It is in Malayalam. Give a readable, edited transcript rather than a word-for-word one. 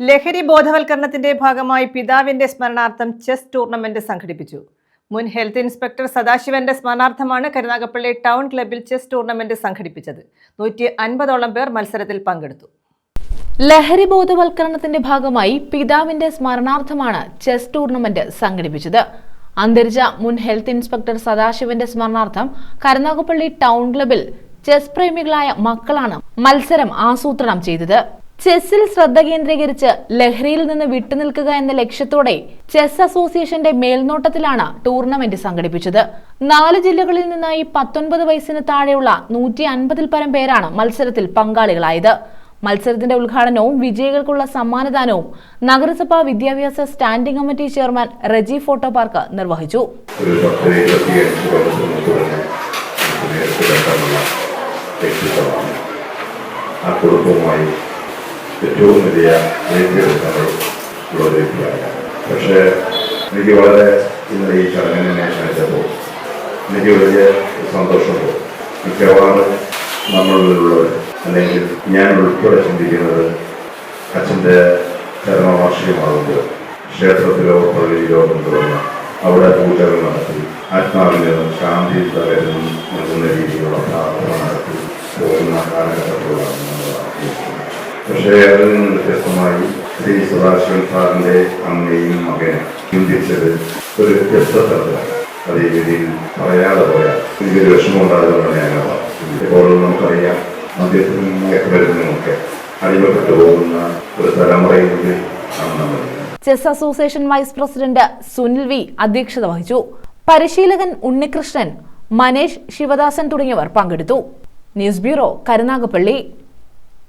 ലഹരി ബോധവൽക്കരണത്തിന്റെ ഭാഗമായി പിതാവിന്റെ സ്മരണാർത്ഥം ചെസ് ടൂർണമെന്റ് സംഘടിപ്പിച്ചു. മുൻ ഹെൽത്ത് ഇൻസ്പെക്ടർ സദാശിവന്റെ സ്മരണാർത്ഥമാണ് കരുനാഗപ്പള്ളി ടൗൺ ക്ലബ്ബിൽ ചെസ് ടൂർണമെന്റ് സംഘടിപ്പിച്ചത്. 150ഓളം പേർ മത്സരത്തിൽ പങ്കെടുത്തു. ലഹരി ബോധവൽക്കരണത്തിന്റെ ഭാഗമായി പിതാവിന്റെ സ്മരണാർത്ഥമാണ് ചെസ് ടൂർണമെന്റ് സംഘടിപ്പിച്ചത്. അന്തരിച്ച മുൻ ഹെൽത്ത് ഇൻസ്പെക്ടർ സദാശിവന്റെ സ്മരണാർത്ഥം കരുനാഗപ്പള്ളി ടൗൺ ക്ലബ്ബിൽ ചെസ് പ്രേമികളായ മക്കളാണ് മത്സരം ആസൂത്രണം ചെയ്തത്. ചെസ്സിൽ ശ്രദ്ധ കേന്ദ്രീകരിച്ച് ലഹരിയിൽ നിന്ന് വിട്ടുനിൽക്കുക എന്ന ലക്ഷ്യത്തോടെ ചെസ് അസോസിയേഷന്റെ മേൽനോട്ടത്തിലാണ് ടൂർണമെന്റ് സംഘടിപ്പിച്ചത്. 4 ജില്ലകളിൽ നിന്നായി 19 വയസ്സിന് താഴെയുള്ള 150ൽ പരം പേരാണ് മത്സരത്തിൽ പങ്കാളികളായത്. മത്സരത്തിന്റെ ഉദ്ഘാടനവും വിജയികൾക്കുള്ള സമ്മാനദാനവും നഗരസഭാ വിദ്യാഭ്യാസ standing committee chairman Reji photo park നിർവഹിച്ചു. ഏറ്റവും വലിയ നേടിയെടുക്കാനുള്ള പക്ഷേ എനിക്ക് വളരെ ഇന്ന് ഈ ചടങ്ങിനെ ക്ഷണിച്ചപ്പോൾ എനിക്ക് വലിയ സന്തോഷമുണ്ട്. മിക്കവാറും നമ്മളിലുള്ളവർ അല്ലെങ്കിൽ ഞാൻ ഉൾപ്പെടെ ചിന്തിക്കുന്നത് അച്ഛൻ്റെ ചരമവാർഷികമാകുമ്പോൾ ക്ഷേത്രത്തിലോ പള്ളിയിലോ കൊണ്ടുവന്ന് അവിടെ പൂജകൾ നടത്തി ആത്മാവിന് ശാന്തി തകരുന്ന നൽകുന്ന രീതിയിലുള്ള പ്രാർത്ഥന നടത്തി പോകുന്ന കാലഘട്ടത്തിലാണ് നമ്മൾ ആഗ്രഹിക്കുന്നത്. പക്ഷേ അതിൽ നിന്ന് വ്യത്യസ്തമായി ശ്രീ സദാശിവൻ സാറിൻ്റെ അമ്മയും മകനും ചിന്തിച്ചത് ഒരു വ്യത്യസ്ത തരത്തിലാണ്. അത് ഈ രീതിയിൽ പറയാതെ പോയാൽ എനിക്കൊരു വിഷമമുണ്ടായതുകൊണ്ടാണ് ഞാനത്. ഇപ്പോൾ നമുക്കറിയാം, മദ്യത്തിനും മയക്കുമരുന്നിനുമൊക്കെ അടിമപ്പെട്ടു പോകുന്ന ഒരു തലമുറയിലൂടെ ആണ് നമ്മൾ. Chess association vice president Sunil V അധ്യക്ഷത വഹിച്ചു. പരിശീലകൻ ഉണ്ണികൃഷ്ണൻ, മനേഷ്, ശിവദാസൻ തുടങ്ങിയവർ പങ്കെടുത്തു. News bureau, Karunagappally.